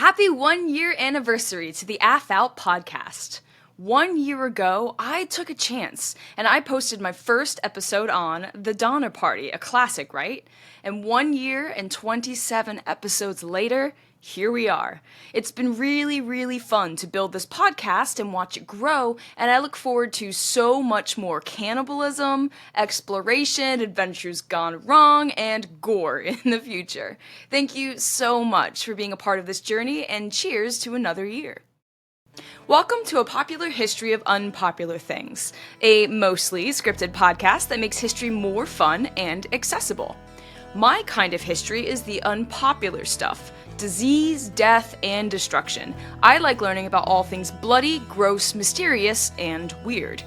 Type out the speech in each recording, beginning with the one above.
Happy 1 year anniversary to the APHOUT podcast. 1 year ago, I took a chance, and I posted my first episode on The Donner Party, a classic, right? And 1 year and 27 episodes later, here we are. It's been really fun to build this podcast and watch it grow, and I look forward to so much more cannibalism, exploration, adventures gone wrong, and gore in the future. Thank you so much for being a part of this journey, and cheers to another year. Welcome to A Popular History of Unpopular Things, a mostly scripted podcast that makes history more fun and accessible. My kind of history is the unpopular stuff. Disease, death, and destruction. I like learning about all things bloody, gross, mysterious, and weird.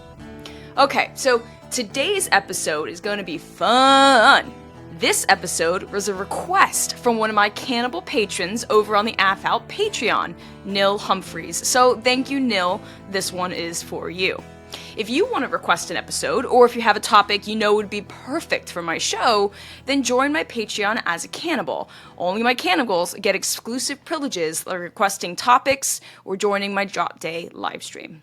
Okay, so today's episode is going to be fun. This episode was a request from one of my cannibal patrons over on the APHOUT Patreon, Nil Humphreys. So thank you, Nil. This one is for you. If you want to request an episode, or if you have a topic you know would be perfect for my show, then join my Patreon as a cannibal. Only my cannibals get exclusive privileges like requesting topics or joining my Drop Day livestream.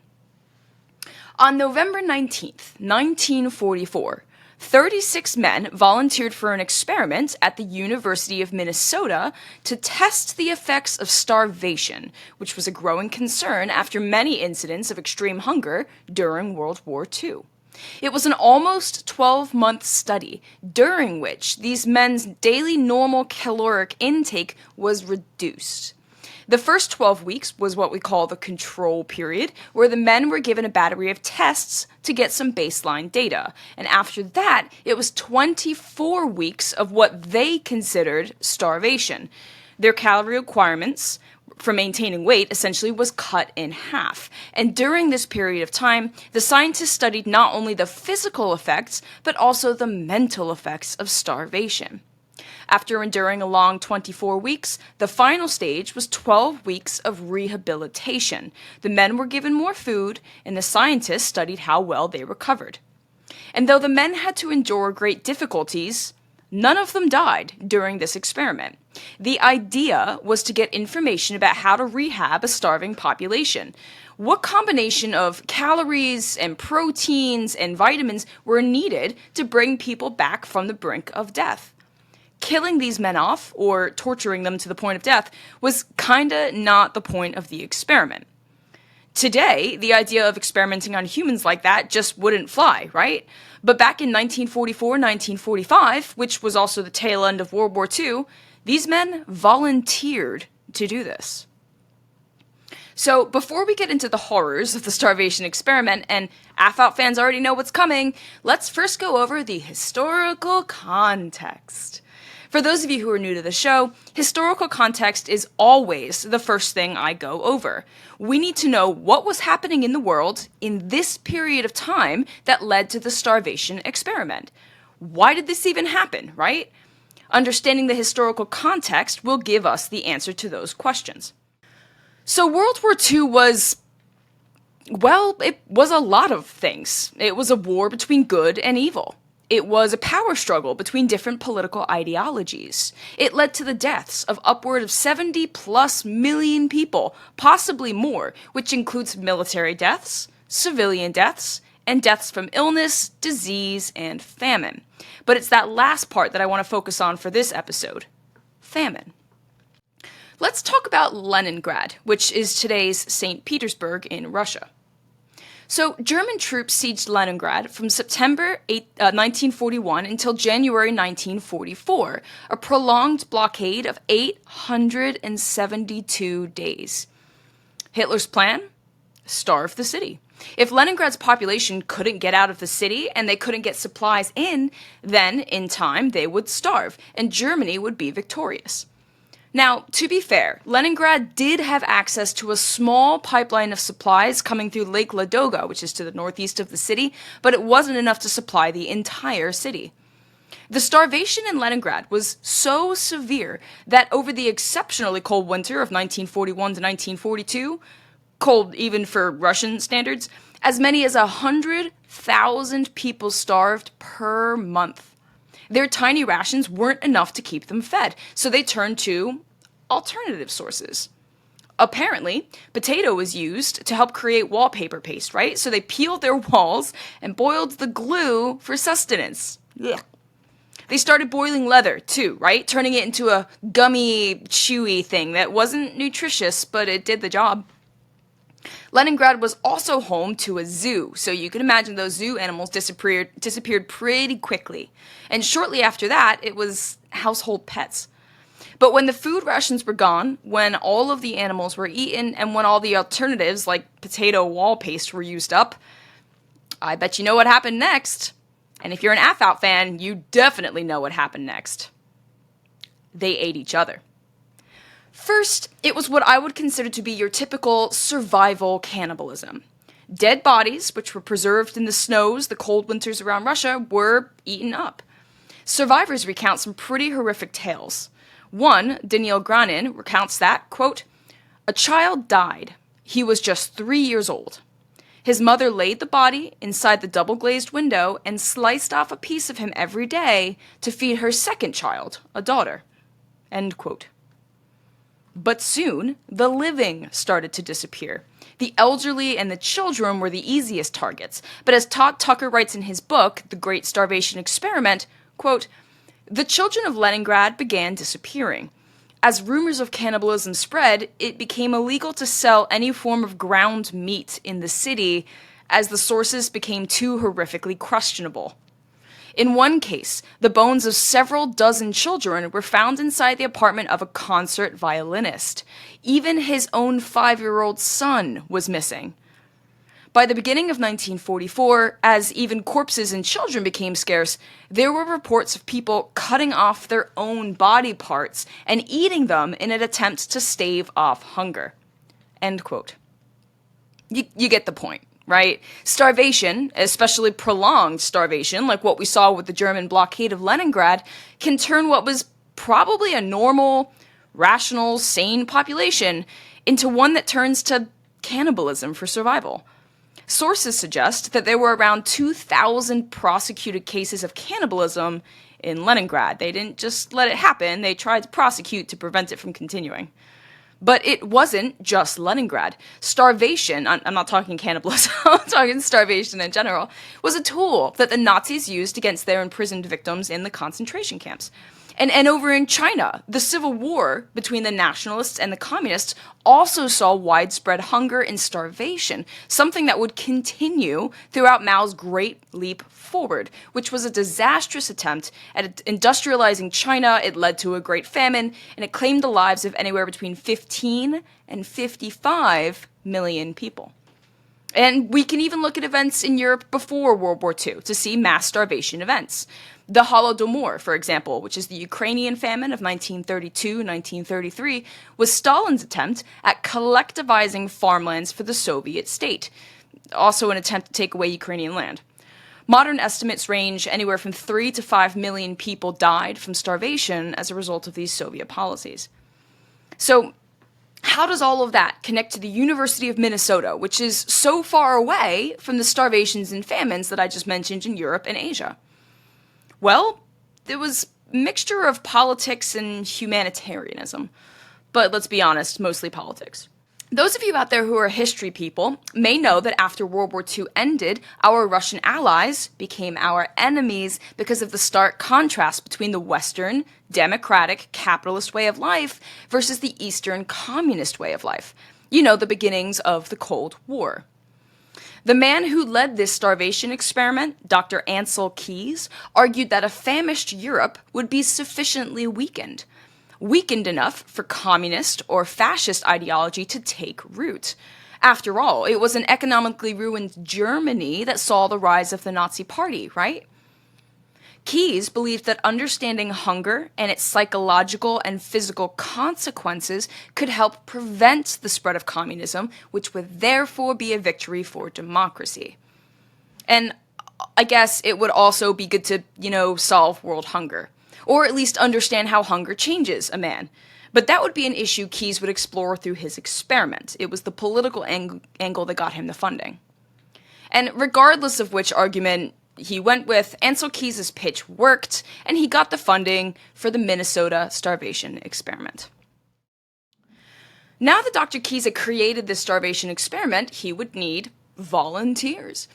On November 19th, 1944, 36 men volunteered for an experiment at the University of Minnesota to test the effects of starvation, which was a growing concern after many incidents of extreme hunger during World War II. It was an almost 12-month study, during which these men's daily normal caloric intake was reduced. The first 12 weeks was what we call the control period, where the men were given a battery of tests to get some baseline data. And after that, it was 24 weeks of what they considered starvation. Their calorie requirements for maintaining weight essentially was cut in half. And during this period of time, the scientists studied not only the physical effects, but also the mental effects of starvation. After enduring a long 24 weeks, the final stage was 12 weeks of rehabilitation. The men were given more food, and the scientists studied how well they recovered. And though the men had to endure great difficulties, none of them died during this experiment. The idea was to get information about how to rehab a starving population. What combination of calories and proteins and vitamins were needed to bring people back from the brink of death? Killing these men off, or torturing them to the point of death, was kinda not the point of the experiment. Today, the idea of experimenting on humans like that just wouldn't fly, right? But back in 1944-1945, which was also the tail end of World War II, these men volunteered to do this. So, before we get into the horrors of the starvation experiment, and APHOUT fans already know what's coming, let's first go over the historical context. For those of you who are new to the show, historical context is always the first thing I go over. We need to know what was happening in the world in this period of time that led to the starvation experiment. Why did this even happen, right? Understanding the historical context will give us the answer to those questions. So World War II was, well, it was a lot of things. It was a war between good and evil. It was a power struggle between different political ideologies. It led to the deaths of upward of 70+ million people, possibly more, which includes military deaths, civilian deaths, and deaths from illness, disease, and famine. But it's that last part that I want to focus on for this episode: famine. Let's talk about Leningrad, which is today's St. Petersburg in Russia. So, German troops sieged Leningrad from September 1941 until January 1944, a prolonged blockade of 872 days. Hitler's plan? Starve the city. If Leningrad's population couldn't get out of the city and they couldn't get supplies in, then, in time, they would starve, and Germany would be victorious. Now, to be fair, Leningrad did have access to a small pipeline of supplies coming through Lake Ladoga, which is to the northeast of the city, but it wasn't enough to supply the entire city. The starvation in Leningrad was so severe that over the exceptionally cold winter of 1941 to 1942, cold even for Russian standards, as many as 100,000 people starved per month. Their tiny rations weren't enough to keep them fed, so they turned to alternative sources. Apparently, potato was used to help create wallpaper paste, right? So they peeled their walls and boiled the glue for sustenance. Ugh. They started boiling leather, too, right? Turning it into a gummy, chewy thing that wasn't nutritious, but it did the job. Leningrad was also home to a zoo, so you can imagine those zoo animals disappeared pretty quickly. And shortly after that, it was household pets. But when the food rations were gone, when all of the animals were eaten, and when all the alternatives, like potato wall paste, were used up, I bet you know what happened next. And if you're an APHOUT fan, you definitely know what happened next. They ate each other. First, it was what I would consider to be your typical survival cannibalism. Dead bodies, which were preserved in the snows, the cold winters around Russia, were eaten up. Survivors recount some pretty horrific tales. One, Daniil Granin, recounts that, quote, "A child died. He was just 3 years old. His mother laid the body inside the double-glazed window and sliced off a piece of him every day to feed her second child, a daughter." End quote. But soon, the living started to disappear. The elderly and the children were the easiest targets. But as Todd Tucker writes in his book, The Great Starvation Experiment, quote, "The children of Leningrad began disappearing. As rumors of cannibalism spread, it became illegal to sell any form of ground meat in the city as the sources became too horrifically questionable. In one case, the bones of several dozen children were found inside the apartment of a concert violinist. Even his own 5-year-old son was missing. By the beginning of 1944, as even corpses and children became scarce, there were reports of people cutting off their own body parts and eating them in an attempt to stave off hunger." End quote. You get the point, right? Starvation, especially prolonged starvation, like what we saw with the German blockade of Leningrad, can turn what was probably a normal, rational, sane population into one that turns to cannibalism for survival. Sources suggest that there were around 2,000 prosecuted cases of cannibalism in Leningrad. They didn't just let it happen, they tried to prosecute to prevent it from continuing. But it wasn't just Leningrad. Starvation, I'm not talking cannibalism, I'm talking starvation in general, was a tool that the Nazis used against their imprisoned victims in the concentration camps. And over in China, the civil war between the nationalists and the communists also saw widespread hunger and starvation, something that would continue throughout Mao's Great Leap Forward, which was a disastrous attempt at industrializing China. It led to a great famine, and it claimed the lives of anywhere between 15 and 55 million people. And we can even look at events in Europe before World War II to see mass starvation events. The Holodomor, for example, which is the Ukrainian famine of 1932-1933, was Stalin's attempt at collectivizing farmlands for the Soviet state, also an attempt to take away Ukrainian land. Modern estimates range anywhere from 3 to 5 million people died from starvation as a result of these Soviet policies. So, how does all of that connect to the University of Minnesota, which is so far away from the starvations and famines that I just mentioned in Europe and Asia? Well, there was a mixture of politics and humanitarianism. But let's be honest, mostly politics. Those of you out there who are history people may know that after World War II ended, our Russian allies became our enemies because of the stark contrast between the Western, democratic, capitalist way of life versus the Eastern, communist way of life. You know, the beginnings of the Cold War. The man who led this starvation experiment, Dr. Ancel Keys, argued that a famished Europe would be sufficiently weakened enough for communist or fascist ideology to take root. After all, it was an economically ruined Germany that saw the rise of the Nazi Party, right? Keys believed that understanding hunger and its psychological and physical consequences could help prevent the spread of communism, which would therefore be a victory for democracy. And I guess it would also be good to, solve world hunger, or at least understand how hunger changes a man. But that would be an issue Keys would explore through his experiment. It was the political angle that got him the funding. And regardless of which argument he went with, Ancel Keys' pitch worked, and he got the funding for the Minnesota Starvation Experiment. Now that Dr. Keyes had created this starvation experiment, he would need volunteers.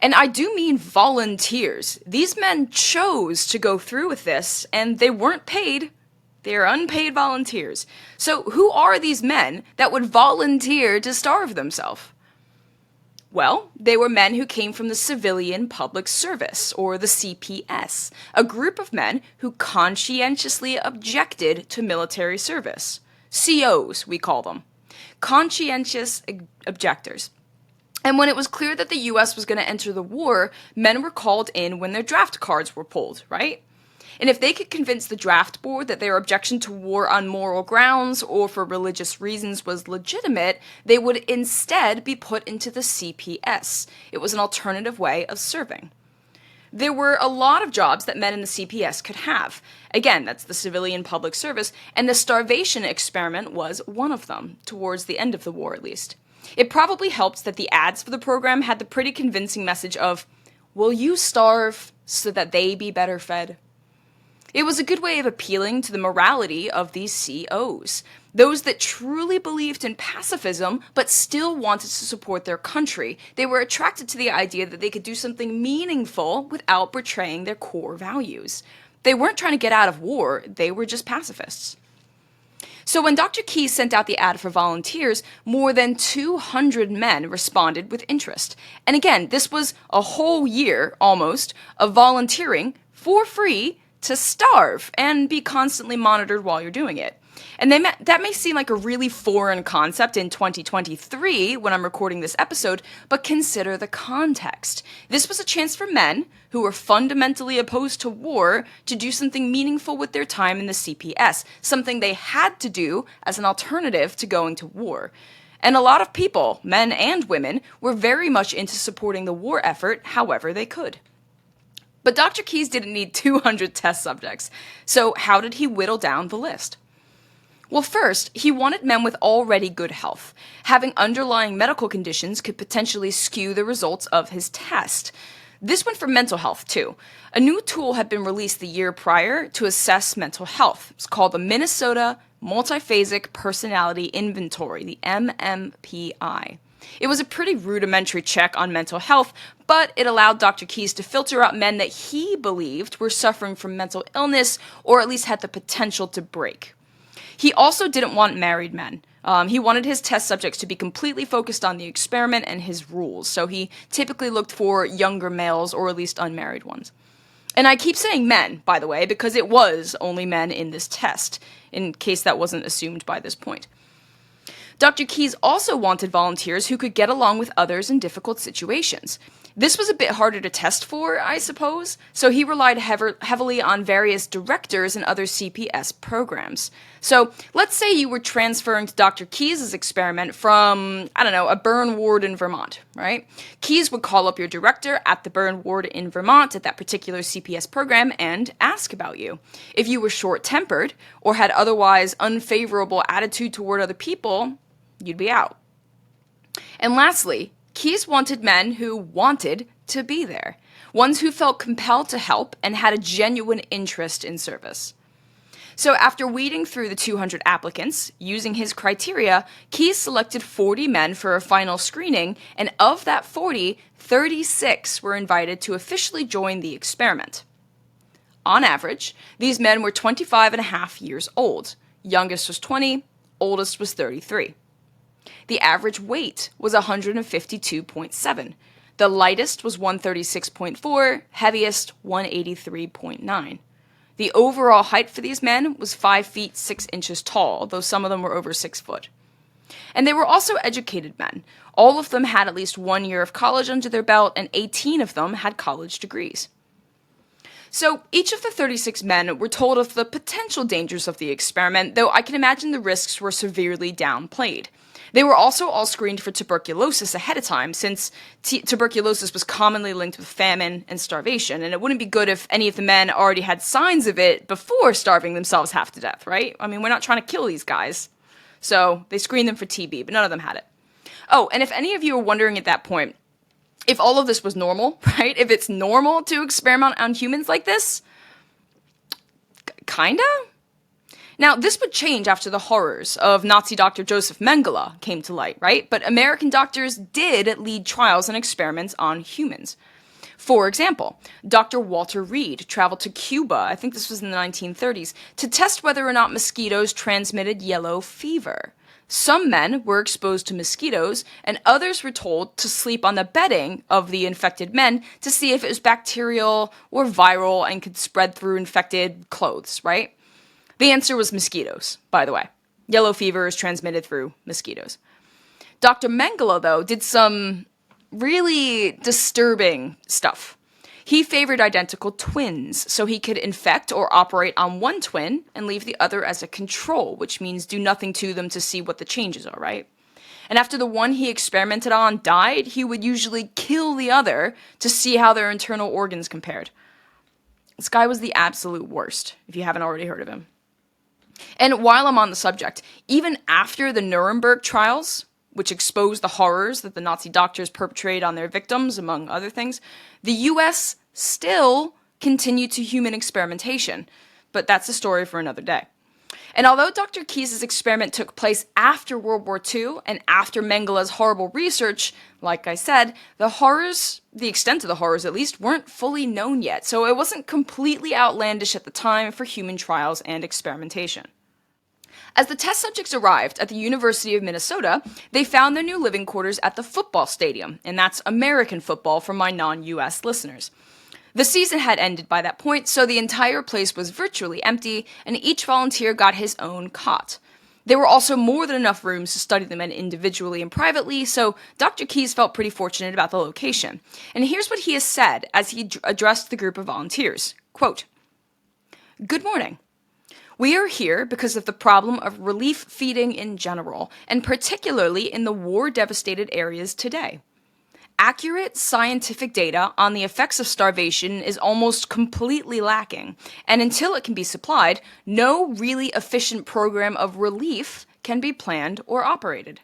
And I do mean volunteers. These men chose to go through with this, and they weren't paid. They're unpaid volunteers. So who are these men that would volunteer to starve themselves? Well, they were men who came from the Civilian Public Service, or the CPS, a group of men who conscientiously objected to military service. COs, we call them. Conscientious objectors. And when it was clear that the U.S. was going to enter the war, men were called in when their draft cards were pulled, right? And if they could convince the draft board that their objection to war on moral grounds or for religious reasons was legitimate, they would instead be put into the CPS. It was an alternative way of serving. There were a lot of jobs that men in the CPS could have. Again, that's the Civilian Public Service, and the starvation experiment was one of them, towards the end of the war at least. It probably helped that the ads for the program had the pretty convincing message of, "Will you starve so that they be better fed?" It was a good way of appealing to the morality of these COs, those that truly believed in pacifism but still wanted to support their country. They were attracted to the idea that they could do something meaningful without betraying their core values. They weren't trying to get out of war, they were just pacifists. So when Dr. Keyes sent out the ad for volunteers, more than 200 men responded with interest. And again, this was a whole year, almost, of volunteering for free to starve and be constantly monitored while you're doing it. And that may seem like a really foreign concept in 2023 when I'm recording this episode, but consider the context. This was a chance for men who were fundamentally opposed to war to do something meaningful with their time in the CPS, something they had to do as an alternative to going to war. And a lot of people, men and women, were very much into supporting the war effort however they could. But Dr. Keyes didn't need 200 test subjects, so how did he whittle down the list? Well, first, he wanted men with already good health. Having underlying medical conditions could potentially skew the results of his test. This went for mental health, too. A new tool had been released the year prior to assess mental health. It's called the Minnesota Multiphasic Personality Inventory, the MMPI. It was a pretty rudimentary check on mental health, but it allowed Dr. Keyes to filter out men that he believed were suffering from mental illness or at least had the potential to break. He also didn't want married men. He wanted his test subjects to be completely focused on the experiment and his rules, so he typically looked for younger males or at least unmarried ones. And I keep saying men, by the way, because it was only men in this test, in case that wasn't assumed by this point. Dr. Keyes also wanted volunteers who could get along with others in difficult situations. This was a bit harder to test for, I suppose, so he relied heavily on various directors and other CPS programs. So let's say you were transferring to Dr. Keyes' experiment from, a burn ward in Vermont, right? Keyes would call up your director at the burn ward in Vermont at that particular CPS program and ask about you. If you were short-tempered or had otherwise unfavorable attitude toward other people, you'd be out. And lastly, Keyes wanted men who wanted to be there, ones who felt compelled to help and had a genuine interest in service. So after weeding through the 200 applicants, using his criteria, Keyes selected 40 men for a final screening, and of that 40, 36 were invited to officially join the experiment. On average, these men were 25 and a half years old. Youngest was 20, oldest was 33. The average weight was 152.7. The lightest was 136.4, heaviest 183.9. The overall height for these men was 5 feet 6 inches tall, though some of them were over 6 foot. And they were also educated men. All of them had at least 1 year of college under their belt, and 18 of them had college degrees. So each of the 36 men were told of the potential dangers of the experiment, though I can imagine the risks were severely downplayed. They were also all screened for tuberculosis ahead of time, since tuberculosis was commonly linked with famine and starvation, and it wouldn't be good if any of the men already had signs of it before starving themselves half to death, right? I mean, we're not trying to kill these guys. So they screened them for TB, but none of them had it. Oh, and if any of you are wondering at that point, if all of this was normal, right? If it's normal to experiment on humans like this, kinda? Now, this would change after the horrors of Nazi Dr. Joseph Mengele came to light, right? But American doctors did lead trials and experiments on humans. For example, Dr. Walter Reed traveled to Cuba, I think this was in the 1930s, to test whether or not mosquitoes transmitted yellow fever. Some men were exposed to mosquitoes, and others were told to sleep on the bedding of the infected men to see if it was bacterial or viral and could spread through infected clothes, right? The answer was mosquitoes, by the way. Yellow fever is transmitted through mosquitoes. Dr. Mengele, though, did some really disturbing stuff. He favored identical twins, so he could infect or operate on one twin and leave the other as a control, which means do nothing to them to see what the changes are, right? And after the one he experimented on died, he would usually kill the other to see how their internal organs compared. This guy was the absolute worst, if you haven't already heard of him. And while I'm on the subject, even after the Nuremberg trials, which exposed the horrors that the Nazi doctors perpetrated on their victims, among other things, the US still continued to human experimentation. But that's a story for another day. And although Dr. Keyes' experiment took place after World War II and after Mengele's horrible research, like I said, the horrors, the extent of the horrors at least, weren't fully known yet, so it wasn't completely outlandish at the time for human trials and experimentation. As the test subjects arrived at the University of Minnesota, they found their new living quarters at the football stadium, and that's American football for my non-US listeners. The season had ended by that point, so the entire place was virtually empty, and each volunteer got his own cot. There were also more than enough rooms to study the men individually and privately, so Dr. Keyes felt pretty fortunate about the location. And here's what he has said as he addressed the group of volunteers. Quote, "Good morning. We are here because of the problem of relief feeding in general, and particularly in the war-devastated areas today. Accurate scientific data on the effects of starvation is almost completely lacking, and until it can be supplied, no really efficient program of relief can be planned or operated.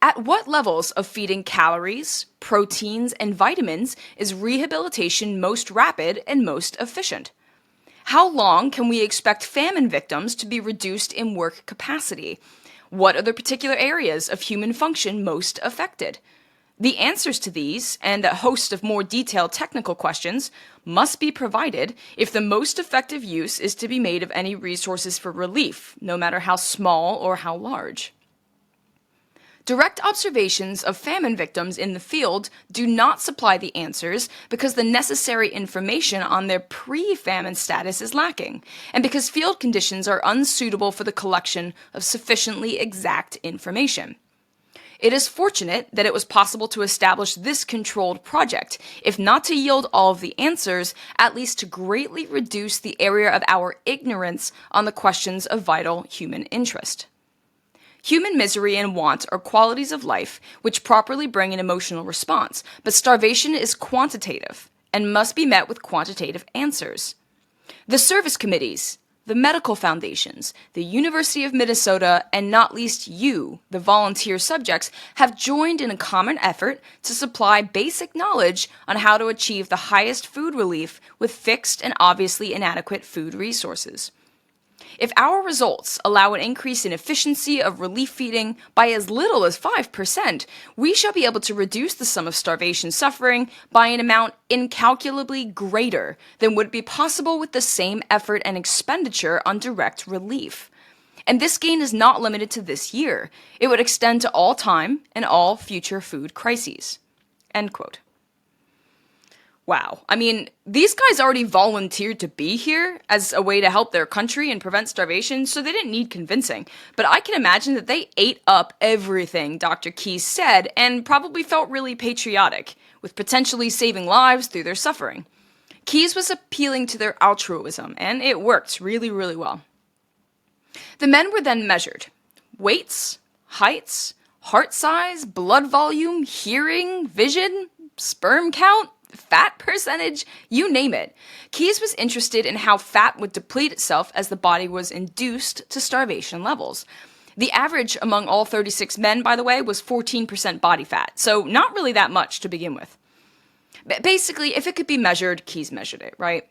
At what levels of feeding calories, proteins, and vitamins is rehabilitation most rapid and most efficient? How long can we expect famine victims to be reduced in work capacity? What are the particular areas of human function most affected? The answers to these, and a host of more detailed technical questions, must be provided if the most effective use is to be made of any resources for relief, no matter how small or how large. Direct observations of famine victims in the field do not supply the answers because the necessary information on their pre-famine status is lacking, and because field conditions are unsuitable for the collection of sufficiently exact information. It is fortunate that it was possible to establish this controlled project, if not to yield all of the answers, at least to greatly reduce the area of our ignorance on the questions of vital human interest. Human misery and want are qualities of life which properly bring an emotional response, but starvation is quantitative and must be met with quantitative answers. The service committees, the medical foundations, the University of Minnesota, and not least you, the volunteer subjects, have joined in a common effort to supply basic knowledge on how to achieve the highest food relief with fixed and obviously inadequate food resources. If our results allow an increase in efficiency of relief feeding by as little as 5%, we shall be able to reduce the sum of starvation suffering by an amount incalculably greater than would be possible with the same effort and expenditure on direct relief. And this gain is not limited to this year. It would extend to all time and all future food crises." End quote. Wow. I mean, these guys already volunteered to be here as a way to help their country and prevent starvation, so they didn't need convincing. But I can imagine that they ate up everything Dr. Keyes said and probably felt really patriotic, with potentially saving lives through their suffering. Keyes was appealing to their altruism, and it worked really, really well. The men were then measured. Weights, heights, heart size, blood volume, hearing, vision, sperm count, fat percentage, you name it. Keyes was interested in how fat would deplete itself as the body was induced to starvation levels. The average among all 36 men, by the way, was 14% body fat, so not really that much to begin with. Basically, if it could be measured, Keyes measured it, right?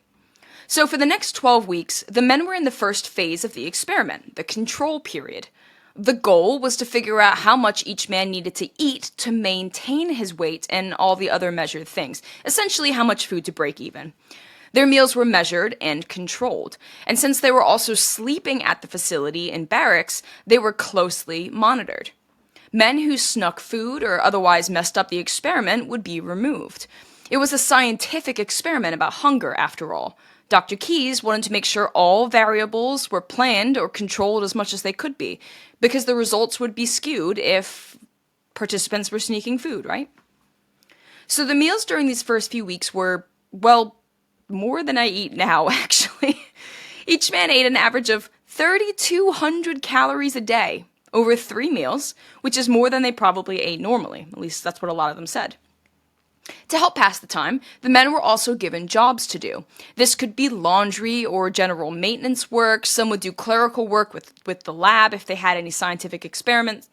So for the next 12 weeks, the men were in the first phase of the experiment, the control period. The goal was to figure out how much each man needed to eat to maintain his weight and all the other measured things, essentially how much food to break even. Their meals were measured and controlled, and since they were also sleeping at the facility in barracks, they were closely monitored. Men who snuck food or otherwise messed up the experiment would be removed. It was a scientific experiment about hunger, after all. Dr. Keyes wanted to make sure all variables were planned or controlled as much as they could be, because the results would be skewed if participants were sneaking food, right? So the meals during these first few weeks were, well, more than I eat now, actually. Each man ate an average of 3,200 calories a day over 3 meals, which is more than they probably ate normally. At least that's what a lot of them said. To help pass the time, the men were also given jobs to do. This could be laundry or general maintenance work. Some would do clerical work with the lab if they had any scientific experience.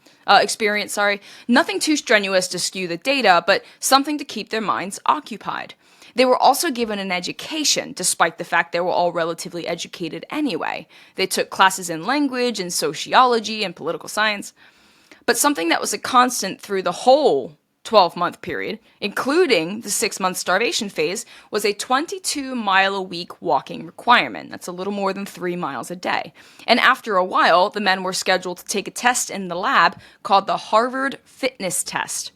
Nothing too strenuous to skew the data, but something to keep their minds occupied. They were also given an education, despite the fact they were all relatively educated anyway. They took classes in language and sociology and political science. But something that was a constant through the whole 12-month period, including the 6-month starvation phase, was a 22-mile-a-week walking requirement. That's a little more than 3 miles a day. And after a while, the men were scheduled to take a test in the lab called the Harvard Fitness Test.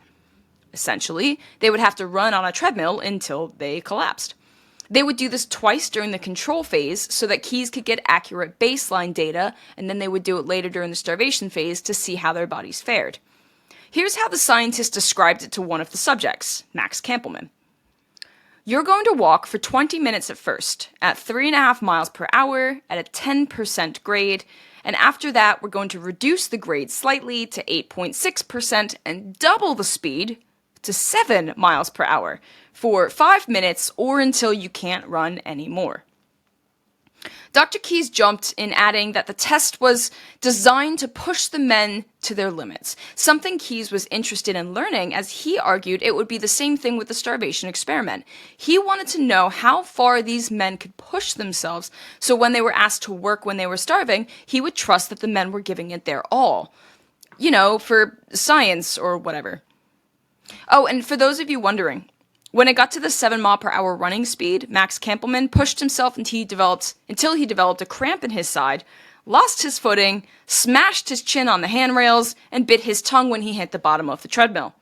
Essentially, they would have to run on a treadmill until they collapsed. They would do this twice during the control phase so that Keyes could get accurate baseline data, and then they would do it later during the starvation phase to see how their bodies fared. Here's how the scientist described it to one of the subjects, Max Campbellman. You're going to walk for 20 minutes at first, at 3.5 miles per hour, at a 10% grade, and after that, we're going to reduce the grade slightly to 8.6% and double the speed to 7 miles per hour for 5 minutes or until you can't run anymore. Dr. Keyes jumped in adding that the test was designed to push the men to their limits, something Keyes was interested in learning as he argued it would be the same thing with the starvation experiment. He wanted to know how far these men could push themselves so when they were asked to work when they were starving, he would trust that the men were giving it their all. You know, for science or whatever. Oh, and for those of you wondering, when it got to the 7 mile per hour running speed, Max Campbellman pushed himself until he developed a cramp in his side, lost his footing, smashed his chin on the handrails, and bit his tongue when he hit the bottom of the treadmill.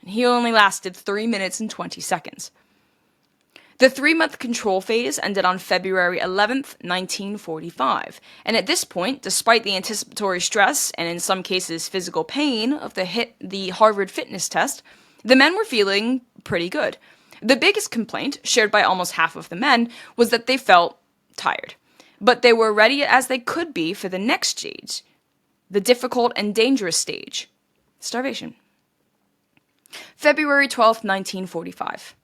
And he only lasted 3 minutes and 20 seconds. The 3-month control phase ended on February 11th, 1945, and at this point, despite the anticipatory stress and in some cases physical pain of the Harvard Fitness Test, the men were feeling pretty good. The biggest complaint, shared by almost half of the men, was that they felt tired. But they were ready as they could be for the next stage, the difficult and dangerous stage, starvation. February 12th, 1945.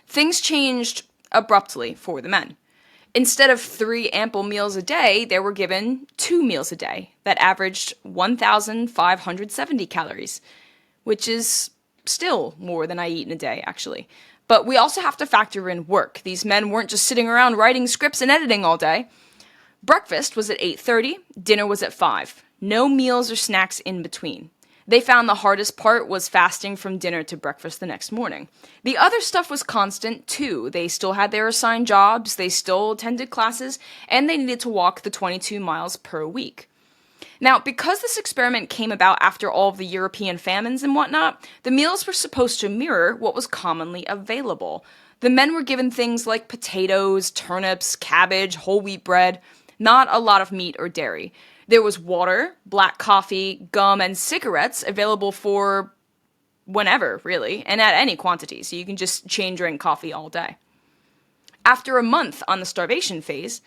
Things changed abruptly for the men. Instead of 3 ample meals a day, they were given 2 meals a day that averaged 1,570 calories, which is still more than I eat in a day, actually. But we also have to factor in work. These men weren't just sitting around writing scripts and editing all day. Breakfast was at 8:30, dinner was at 5. No meals or snacks in between. They found the hardest part was fasting from dinner to breakfast the next morning. The other stuff was constant, too. They still had their assigned jobs, they still attended classes, and they needed to walk the 22 miles per week. Now, because this experiment came about after all of the European famines and whatnot, the meals were supposed to mirror what was commonly available. The men were given things like potatoes, turnips, cabbage, whole wheat bread, not a lot of meat or dairy. There was water, black coffee, gum, and cigarettes available for whenever, really, and at any quantity, so you can just chain drink coffee all day. After a month on the starvation phase,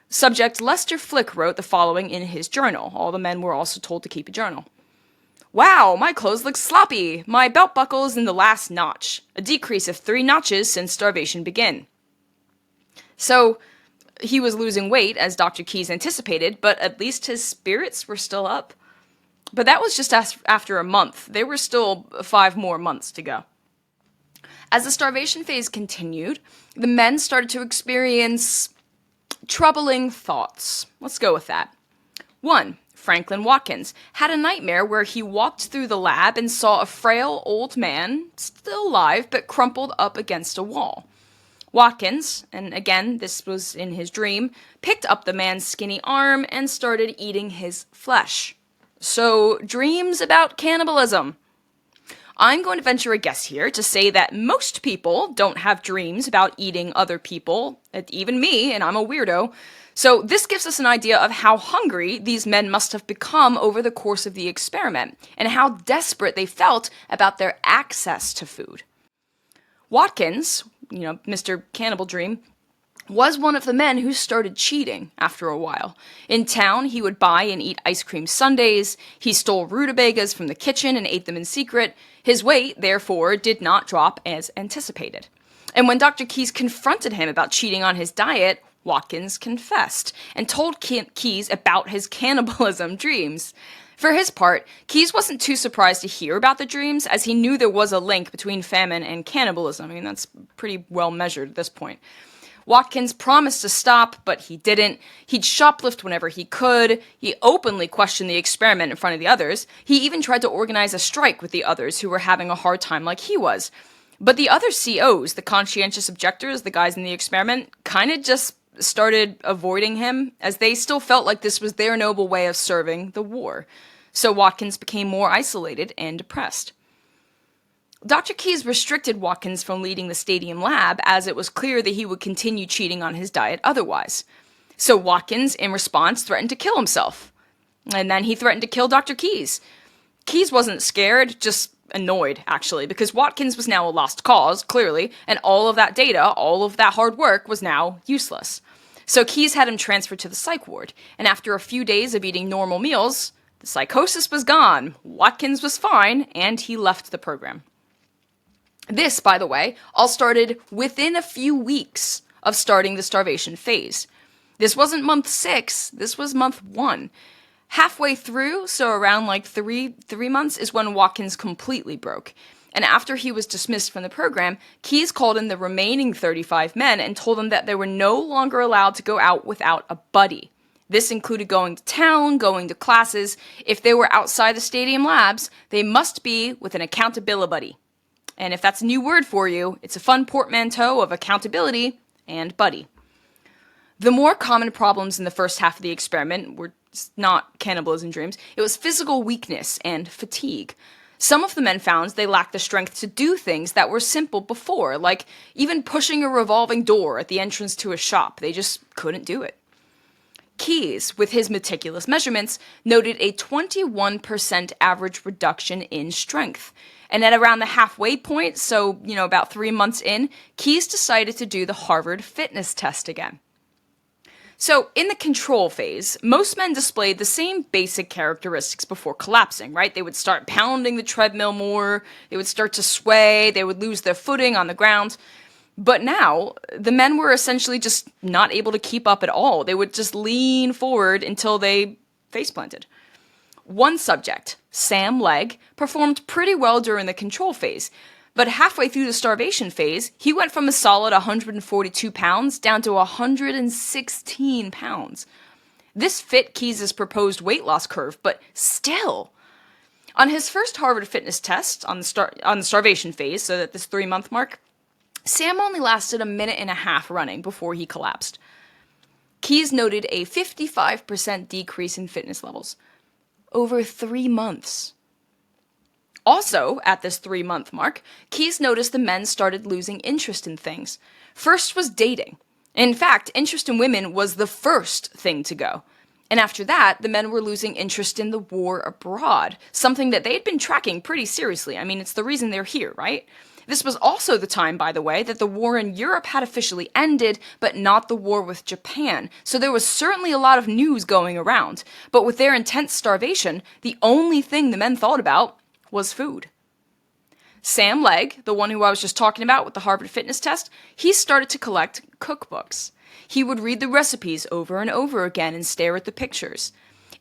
subject Lester Flick wrote the following in his journal. All the men were also told to keep a journal. Wow, my clothes look sloppy. My belt buckle is in the last notch. A decrease of 3 notches since starvation began. So, he was losing weight, as Dr. Keyes anticipated, but at least his spirits were still up. But that was just after a month. There were still 5 more months to go. As the starvation phase continued, the men started to experience troubling thoughts. Let's go with that. 1. Franklin Watkins had a nightmare where he walked through the lab and saw a frail old man, still alive but crumpled up against a wall. Watkins, and again this was in his dream, picked up the man's skinny arm and started eating his flesh. So, dreams about cannibalism. I'm going to venture a guess here to say that most people don't have dreams about eating other people, even me, and I'm a weirdo. So this gives us an idea of how hungry these men must have become over the course of the experiment, and how desperate they felt about their access to food. Watkins, Mr. Cannibal Dream, was one of the men who started cheating after a while. In town, he would buy and eat ice cream sundaes, he stole rutabagas from the kitchen and ate them in secret. His weight, therefore, did not drop as anticipated. And when Dr. Keyes confronted him about cheating on his diet, Watkins confessed and told Keyes about his cannibalism dreams. For his part, Keyes wasn't too surprised to hear about the dreams, as he knew there was a link between famine and cannibalism. I mean, that's pretty well measured at this point. Watkins promised to stop, but he didn't. He'd shoplift whenever he could. He openly questioned the experiment in front of the others. He even tried to organize a strike with the others who were having a hard time like he was. But the other COs, the conscientious objectors, the guys in the experiment, kind of just started avoiding him, as they still felt like this was their noble way of serving the war. So Watkins became more isolated and depressed. Dr. Keyes restricted Watkins from leading the stadium lab, as it was clear that he would continue cheating on his diet otherwise. So Watkins, in response, threatened to kill himself. And then he threatened to kill Dr. Keyes. Keyes wasn't scared, just annoyed, actually, because Watkins was now a lost cause, clearly, and all of that data, all of that hard work, was now useless. So Keyes had him transferred to the psych ward, and after a few days of eating normal meals, the psychosis was gone, Watkins was fine, and he left the program. This, by the way, all started within a few weeks of starting the starvation phase. This wasn't month 6, this was month 1. Halfway through, so around like three months, is when Watkins completely broke. And after he was dismissed from the program, Keyes called in the remaining 35 men and told them that they were no longer allowed to go out without a buddy. This included going to town, going to classes. If they were outside the stadium labs, they must be with an accountability buddy. And if that's a new word for you, it's a fun portmanteau of accountability and buddy. The more common problems in the first half of the experiment were not cannibalism dreams. It was physical weakness and fatigue. Some of the men found they lacked the strength to do things that were simple before, like even pushing a revolving door at the entrance to a shop. They just couldn't do it. Keyes, with his meticulous measurements, noted a 21% average reduction in strength. And at around the halfway point, so, about 3 months in, Keyes decided to do the Harvard fitness test again. So, in the control phase, most men displayed the same basic characteristics before collapsing, right? They would start pounding the treadmill more, they would start to sway, they would lose their footing on the ground. But now, the men were essentially just not able to keep up at all. They would just lean forward until they face-planted. One subject, Sam Legg, performed pretty well during the control phase, but halfway through the starvation phase, he went from a solid 142 pounds down to 116 pounds. This fit Keyes' proposed weight loss curve, but still. On his first Harvard fitness test, on the starvation phase, so at this 3-month mark, Sam only lasted a minute and a half running before he collapsed. Keyes noted a 55% decrease in fitness levels. Over 3 months. Also, at this 3-month mark, Keyes noticed the men started losing interest in things. First was dating. In fact, interest in women was the first thing to go. And after that, the men were losing interest in the war abroad, something that they had been tracking pretty seriously. I mean, it's the reason they're here, right? This was also the time, by the way, that the war in Europe had officially ended, but not the war with Japan. So there was certainly a lot of news going around. But with their intense starvation, the only thing the men thought about was food. Sam Legg, the one who I was just talking about with the Harvard fitness test, he started to collect cookbooks. He would read the recipes over and over again and stare at the pictures.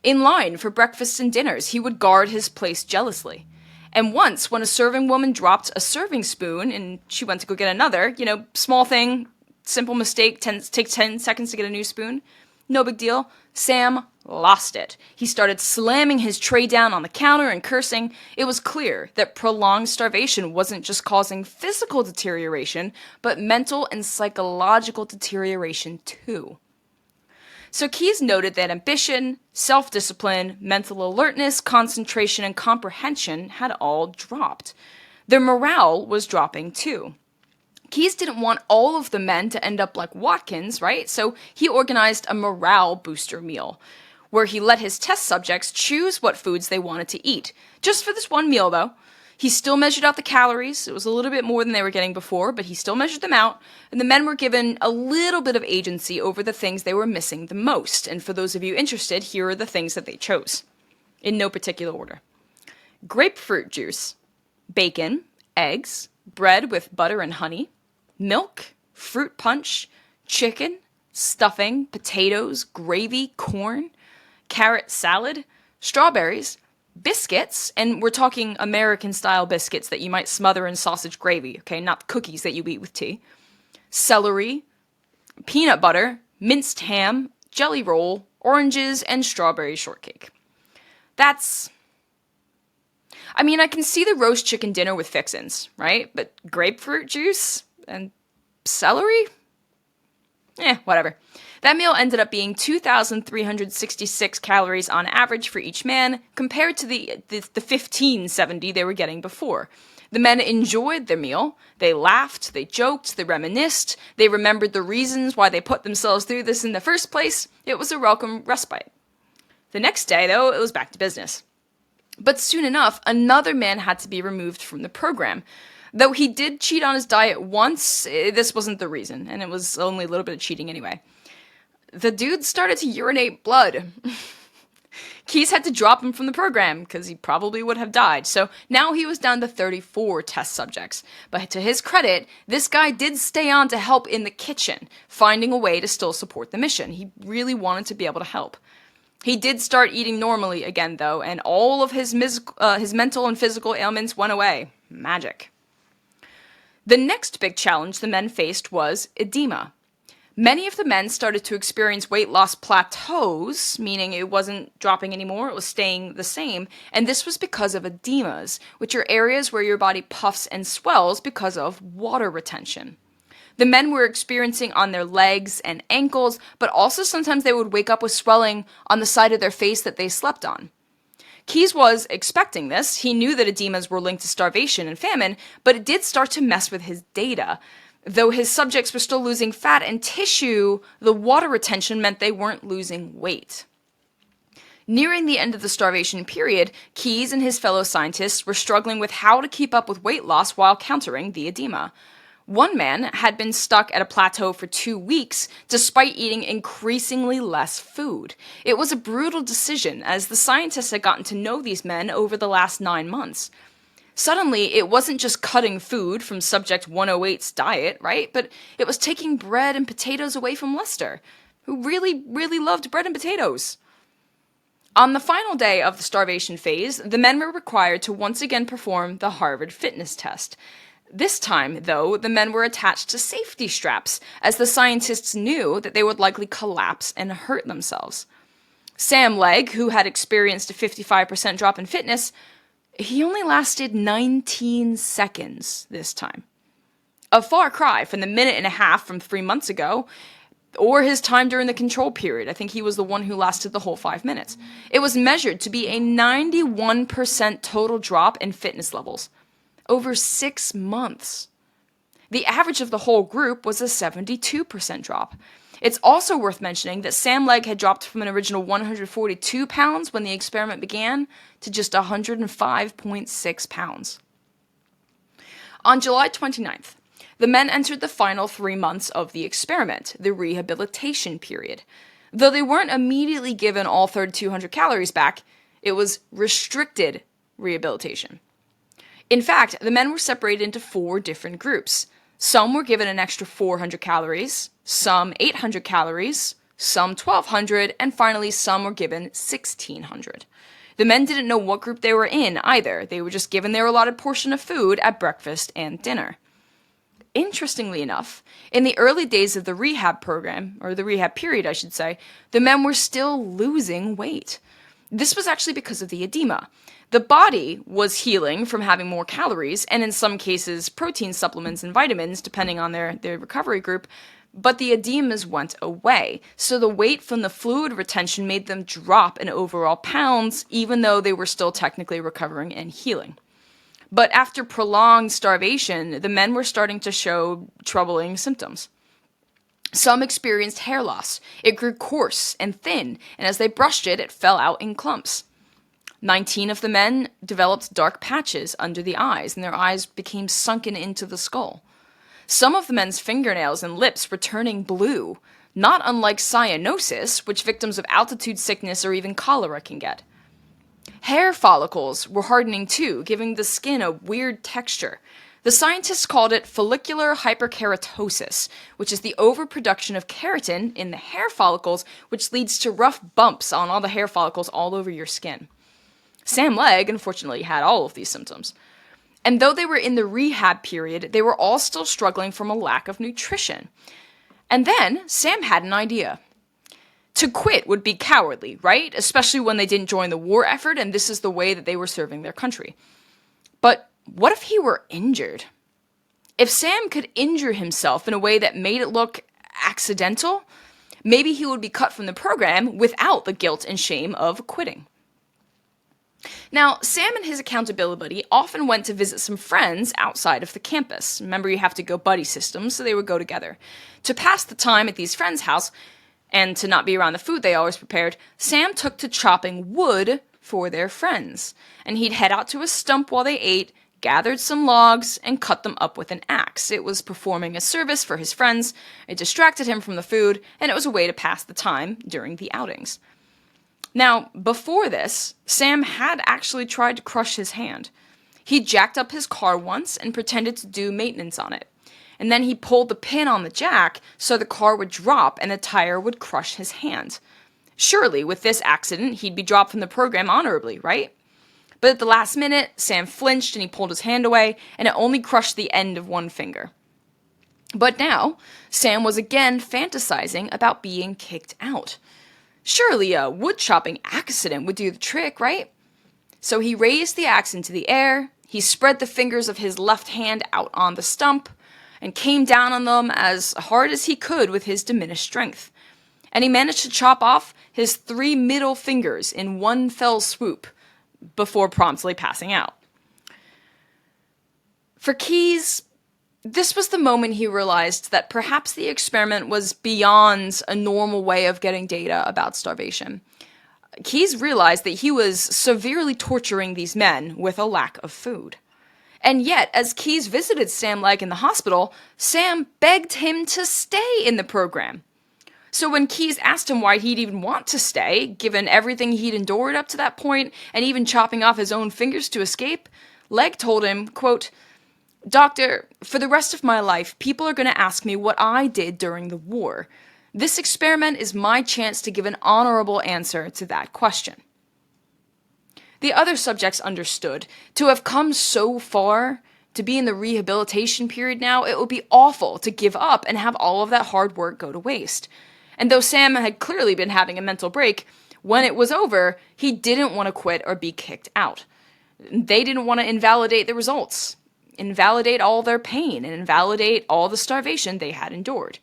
In line for breakfasts and dinners, he would guard his place jealously. And once, when a serving woman dropped a serving spoon and she went to go get another, small thing, Simple mistake, take 10 seconds to get a new spoon. No big deal. Sam lost it. He started slamming his tray down on the counter and cursing. It was clear that prolonged starvation wasn't just causing physical deterioration, but mental and psychological deterioration too. So Keyes noted that ambition, self-discipline, mental alertness, concentration, and comprehension had all dropped. Their morale was dropping too. Keyes didn't want all of the men to end up like Watkins, right? So he organized a morale booster meal, where he let his test subjects choose what foods they wanted to eat. Just for this one meal, though. He still measured out the calories. It was a little bit more than they were getting before, but he still measured them out. And the men were given a little bit of agency over the things they were missing the most. And for those of you interested, here are the things that they chose, in no particular order. Grapefruit juice, bacon, eggs, bread with butter and honey, milk, fruit punch, chicken, stuffing, potatoes, gravy, corn, carrot salad, strawberries, biscuits, and we're talking American-style biscuits that you might smother in sausage gravy, okay, not cookies that you eat with tea, celery, peanut butter, minced ham, jelly roll, oranges, and strawberry shortcake. I can see the roast chicken dinner with fixins, right? But grapefruit juice and celery? Whatever. That meal ended up being 2,366 calories on average for each man, compared to the 1,570 they were getting before. The men enjoyed their meal. They laughed, they joked, they reminisced, they remembered the reasons why they put themselves through this in the first place. It was a welcome respite. The next day, though, it was back to business. But soon enough, another man had to be removed from the program. Though he did cheat on his diet once, this wasn't the reason, and it was only a little bit of cheating anyway. The dude started to urinate blood. Keyes had to drop him from the program, because he probably would have died, so now he was down to 34 test subjects. But to his credit, this guy did stay on to help in the kitchen, finding a way to still support the mission. He really wanted to be able to help. He did start eating normally again, though, and all of his mental and physical ailments went away. Magic. The next big challenge the men faced was edema. Many of the men started to experience weight loss plateaus, meaning it wasn't dropping anymore, it was staying the same, and this was because of edemas, which are areas where your body puffs and swells because of water retention. The men were experiencing on their legs and ankles, but also sometimes they would wake up with swelling on the side of their face that they slept on. Keyes was expecting this. He knew that edemas were linked to starvation and famine, but it did start to mess with his data. Though his subjects were still losing fat and tissue, the water retention meant they weren't losing weight. Nearing the end of the starvation period, Keyes and his fellow scientists were struggling with how to keep up with weight loss while countering the edema. One man had been stuck at a plateau for 2 weeks, despite eating increasingly less food. It was a brutal decision, as the scientists had gotten to know these men over the last 9 months. Suddenly, it wasn't just cutting food from Subject 108's diet, right? But it was taking bread and potatoes away from Lester, who really, really loved bread and potatoes. On the final day of the starvation phase, the men were required to once again perform the Harvard fitness test. This time, though, the men were attached to safety straps, as the scientists knew that they would likely collapse and hurt themselves. Sam Legg, who had experienced a 55% drop in fitness, he only lasted 19 seconds this time. A far cry from the minute and a half from 3 months ago, or his time during the control period. I think he was the one who lasted the whole 5 minutes. It was measured to be a 91% total drop in fitness levels. Over 6 months. The average of the whole group was a 72% drop. It's also worth mentioning that Sam Legg had dropped from an original 142 pounds when the experiment began to just 105.6 pounds. On July 29th, the men entered the final 3 months of the experiment, the rehabilitation period. Though they weren't immediately given all 3,200 calories back, it was restricted rehabilitation. In fact, the men were separated into 4 different groups. Some were given an extra 400 calories, some 800 calories, some 1,200, and finally some were given 1,600. The men didn't know what group they were in either. They were just given their allotted portion of food at breakfast and dinner. Interestingly enough, in the early days of the rehab program, or the rehab period, I should say, the men were still losing weight. This was actually because of the edema. The body was healing from having more calories, and in some cases, protein supplements and vitamins, depending on their recovery group, but the edemas went away. So the weight from the fluid retention made them drop in overall pounds, even though they were still technically recovering and healing. But after prolonged starvation, the men were starting to show troubling symptoms. Some experienced hair loss. It grew coarse and thin, and as they brushed it, it fell out in clumps. 19 of the men developed dark patches under the eyes, and their eyes became sunken into the skull. Some of the men's fingernails and lips were turning blue, not unlike cyanosis, which victims of altitude sickness or even cholera can get. Hair follicles were hardening too, giving the skin a weird texture. The scientists called it follicular hyperkeratosis, which is the overproduction of keratin in the hair follicles, which leads to rough bumps on all the hair follicles all over your skin. Sam Legg, unfortunately, had all of these symptoms. And though they were in the rehab period, they were all still struggling from a lack of nutrition. And then Sam had an idea. To quit would be cowardly, right? Especially when they didn't join the war effort, and this is the way that they were serving their country. But what if he were injured? If Sam could injure himself in a way that made it look accidental, maybe he would be cut from the program without the guilt and shame of quitting. Now, Sam and his accountability buddy often went to visit some friends outside of the campus. Remember, you have to go buddy systems, so they would go together. To pass the time at these friends' house, and to not be around the food they always prepared, Sam took to chopping wood for their friends. And he'd head out to a stump while they ate, gathered some logs, and cut them up with an axe. It was performing a service for his friends, it distracted him from the food, and it was a way to pass the time during the outings. Now, before this, Sam had actually tried to crush his hand. He jacked up his car once and pretended to do maintenance on it. And then he pulled the pin on the jack so the car would drop and the tire would crush his hand. Surely, with this accident, he'd be dropped from the program honorably, right? But at the last minute, Sam flinched and he pulled his hand away, and it only crushed the end of one finger. But now, Sam was again fantasizing about being kicked out. Surely a wood chopping accident would do the trick, right? So he raised the axe into the air, he spread the fingers of his left hand out on the stump, and came down on them as hard as he could with his diminished strength. And he managed to chop off his 3 middle fingers in one fell swoop, before promptly passing out. For Keyes, this was the moment he realized that perhaps the experiment was beyond a normal way of getting data about starvation. Keyes realized that he was severely torturing these men with a lack of food. And yet, as Keyes visited Sam Legg in the hospital, Sam begged him to stay in the program. So when Keyes asked him why he'd even want to stay, given everything he'd endured up to that point, and even chopping off his own fingers to escape, Legg told him, quote, "Doctor, for the rest of my life, people are going to ask me what I did during the war. This experiment is my chance to give an honorable answer to that question." The other subjects understood. To have come so far, to be in the rehabilitation period now, it would be awful to give up and have all of that hard work go to waste. And though Sam had clearly been having a mental break, when it was over, he didn't want to quit or be kicked out. They didn't want to invalidate the results, invalidate all their pain, and invalidate all the starvation they had endured.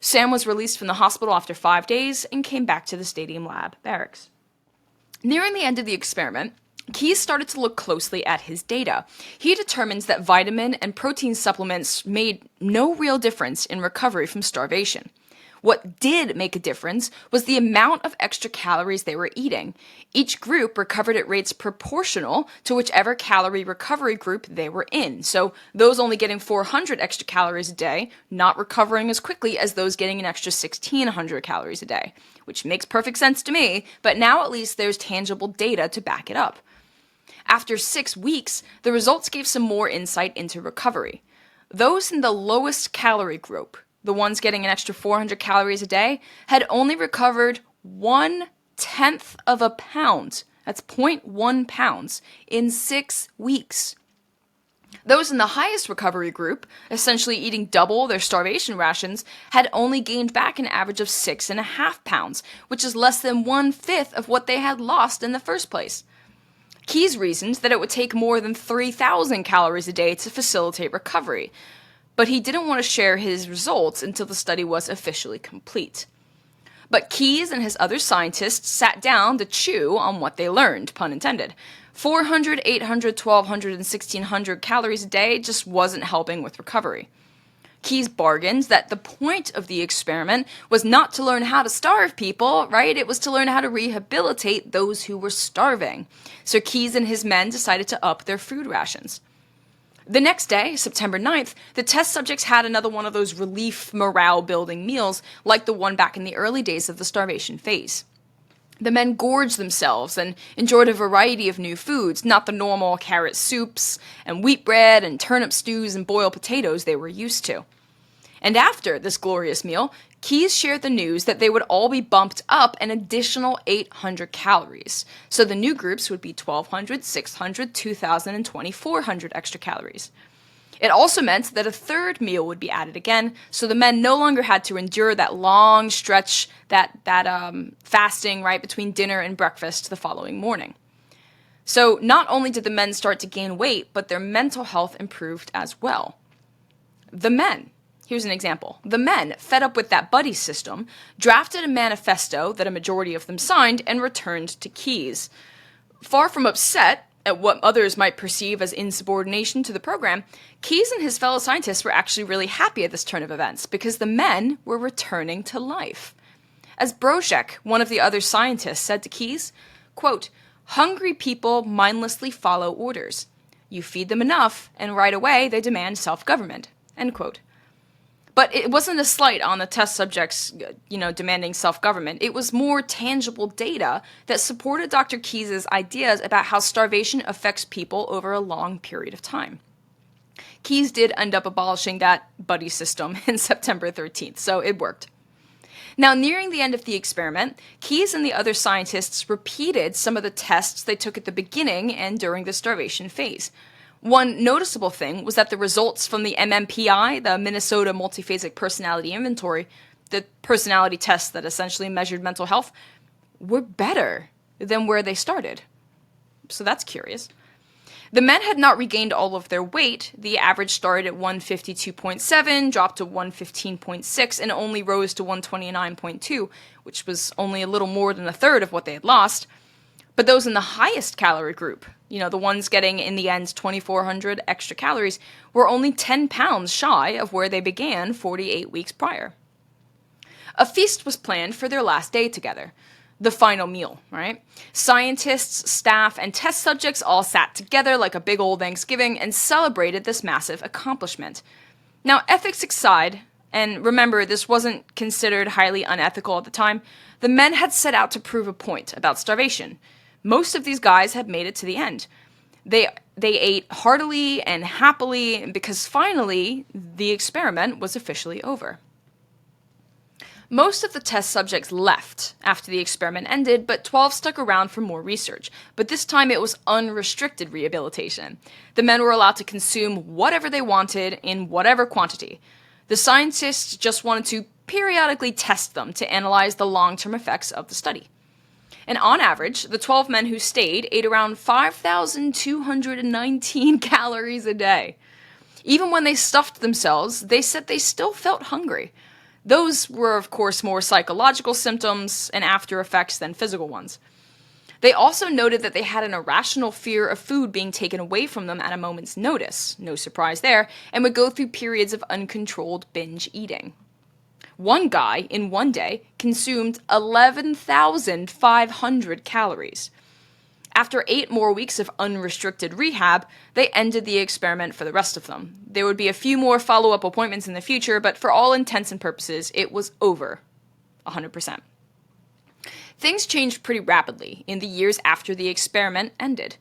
Sam was released from the hospital after 5 days and came back to the Stadium Lab barracks. Nearing the end of the experiment, Keyes started to look closely at his data. He determined that vitamin and protein supplements made no real difference in recovery from starvation. What did make a difference was the amount of extra calories they were eating. Each group recovered at rates proportional to whichever calorie recovery group they were in. So those only getting 400 extra calories a day, not recovering as quickly as those getting an extra 1,600 calories a day, which makes perfect sense to me, but now at least there's tangible data to back it up. After 6 weeks, the results gave some more insight into recovery. Those in the lowest calorie group, the ones getting an extra 400 calories a day, had only recovered 1/10 of a pound, that's 0.1 pounds, in 6 weeks. Those in the highest recovery group, essentially eating double their starvation rations, had only gained back an average of 6.5 pounds, which is less than 1/5 of what they had lost in the first place. Keyes reasoned that it would take more than 3,000 calories a day to facilitate recovery, but he didn't want to share his results until the study was officially complete. But Keyes and his other scientists sat down to chew on what they learned, pun intended. 400, 800, 1,200, and 1,600 calories a day just wasn't helping with recovery. Keyes bargained that the point of the experiment was not to learn how to starve people, right? It was to learn how to rehabilitate those who were starving. So Keyes and his men decided to up their food rations. The next day, September 9th, the test subjects had another one of those relief morale-building meals like the one back in the early days of the starvation phase. The men gorged themselves and enjoyed a variety of new foods, not the normal carrot soups and wheat bread and turnip stews and boiled potatoes they were used to. And after this glorious meal, Keyes shared the news that they would all be bumped up an additional 800 calories. So the new groups would be 1,200, 600, 2,000, and 2,400 extra calories. It also meant that a third meal would be added again, so the men no longer had to endure that long stretch, that fasting right between dinner and breakfast the following morning. So not only did the men start to gain weight, but their mental health improved as well. The men, here's an example. The men, fed up with that buddy system, drafted a manifesto that a majority of them signed and returned to Keyes. Far from upset at what others might perceive as insubordination to the program, Keyes and his fellow scientists were actually really happy at this turn of events because the men were returning to life. As Broschek, one of the other scientists, said to Keyes, quote, "Hungry people mindlessly follow orders. You feed them enough, and right away they demand self-government," end quote. But it wasn't a slight on the test subjects, demanding self-government. It was more tangible data that supported Dr. Keyes' ideas about how starvation affects people over a long period of time. Keyes did end up abolishing that buddy system in September 13th, so it worked. Now, nearing the end of the experiment, Keyes and the other scientists repeated some of the tests they took at the beginning and during the starvation phase. One noticeable thing was that the results from the MMPI, the Minnesota Multiphasic Personality Inventory, the personality test that essentially measured mental health, were better than where they started. So that's curious. The men had not regained all of their weight. The average started at 152.7, dropped to 115.6, and only rose to 129.2, which was only a little more than a third of what they had lost. But those in the highest calorie group, the ones getting in the end 2,400 extra calories, were only 10 pounds shy of where they began 48 weeks prior. A feast was planned for their last day together. The final meal, right? Scientists, staff, and test subjects all sat together like a big old Thanksgiving and celebrated this massive accomplishment. Now, ethics aside, and remember, this wasn't considered highly unethical at the time, the men had set out to prove a point about starvation. Most of these guys had made it to the end. They ate heartily and happily because finally the experiment was officially over. Most of the test subjects left after the experiment ended, but 12 stuck around for more research. But this time it was unrestricted rehabilitation. The men were allowed to consume whatever they wanted in whatever quantity. The scientists just wanted to periodically test them to analyze the long-term effects of the study. And on average, the 12 men who stayed ate around 5,219 calories a day. Even when they stuffed themselves, they said they still felt hungry. Those were, of course, more psychological symptoms and after effects than physical ones. They also noted that they had an irrational fear of food being taken away from them at a moment's notice, no surprise there, and would go through periods of uncontrolled binge eating. One guy, in one day, consumed 11,500 calories. After 8 more weeks of unrestricted rehab, they ended the experiment for the rest of them. There would be a few more follow-up appointments in the future, but for all intents and purposes, it was over 100%. Things changed pretty rapidly in the years after the experiment ended.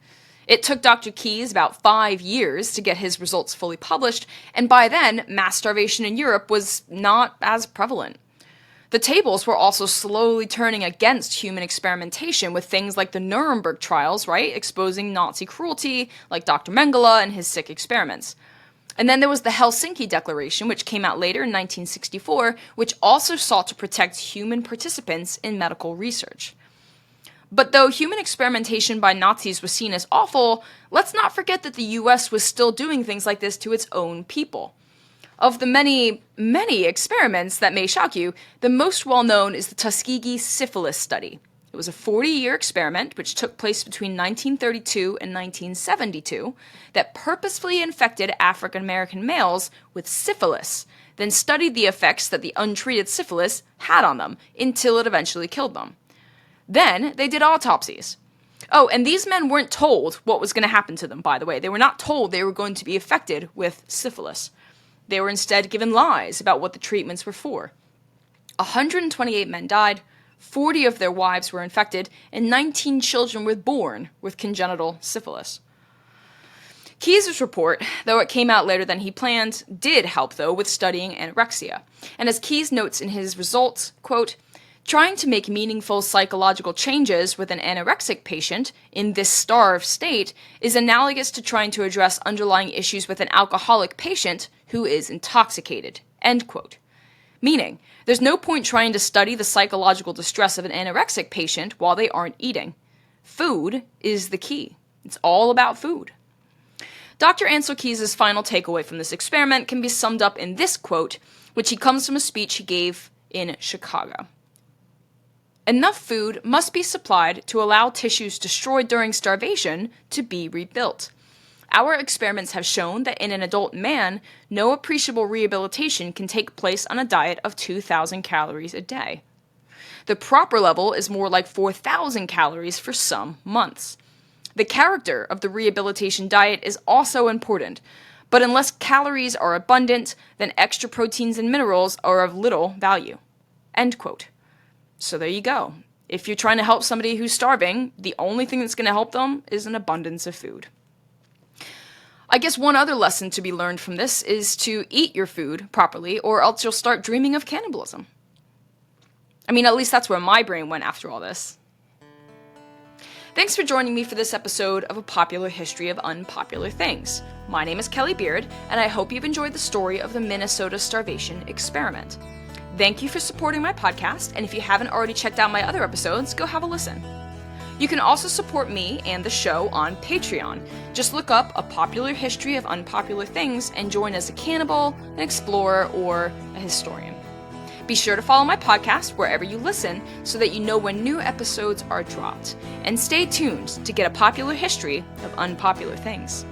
It took Dr. Keyes about 5 years to get his results fully published, and by then, mass starvation in Europe was not as prevalent. The tables were also slowly turning against human experimentation with things like the Nuremberg trials, right, exposing Nazi cruelty, like Dr. Mengele and his sick experiments. And then there was the Helsinki Declaration, which came out later in 1964, which also sought to protect human participants in medical research. But though human experimentation by Nazis was seen as awful, let's not forget that the US was still doing things like this to its own people. Of the many, many experiments that may shock you, the most well-known is the Tuskegee syphilis study. It was a 40-year experiment which took place between 1932 and 1972 that purposefully infected African American males with syphilis, then studied the effects that the untreated syphilis had on them until it eventually killed them. Then they did autopsies. Oh, and these men weren't told what was going to happen to them, by the way. They were not told they were going to be affected with syphilis. They were instead given lies about what the treatments were for. 128 men died, 40 of their wives were infected, and 19 children were born with congenital syphilis. Keyes' report, though it came out later than he planned, did help, though, with studying anorexia. And as Keyes notes in his results, quote, "Trying to make meaningful psychological changes with an anorexic patient in this starved state is analogous to trying to address underlying issues with an alcoholic patient who is intoxicated." End quote. Meaning, there's no point trying to study the psychological distress of an anorexic patient while they aren't eating. Food is the key. It's all about food. Dr. Ansel Keyes' final takeaway from this experiment can be summed up in this quote, which comes from a speech he gave in Chicago. "Enough food must be supplied to allow tissues destroyed during starvation to be rebuilt. Our experiments have shown that in an adult man, no appreciable rehabilitation can take place on a diet of 2,000 calories a day. The proper level is more like 4,000 calories for some months. The character of the rehabilitation diet is also important, but unless calories are abundant, then extra proteins and minerals are of little value." End quote. So there you go. If you're trying to help somebody who's starving, the only thing that's going to help them is an abundance of food. I guess one other lesson to be learned from this is to eat your food properly, or else you'll start dreaming of cannibalism. I mean, at least that's where my brain went after all this. Thanks for joining me for this episode of A Popular History of Unpopular Things. My name is Kelly Beard, and I hope you've enjoyed the story of the Minnesota Starvation Experiment. Thank you for supporting my podcast, and if you haven't already checked out my other episodes, go have a listen. You can also support me and the show on Patreon. Just look up A Popular History of Unpopular Things and join as a cannibal, an explorer, or a historian. Be sure to follow my podcast wherever you listen so that you know when new episodes are dropped. And stay tuned to get a popular history of unpopular things.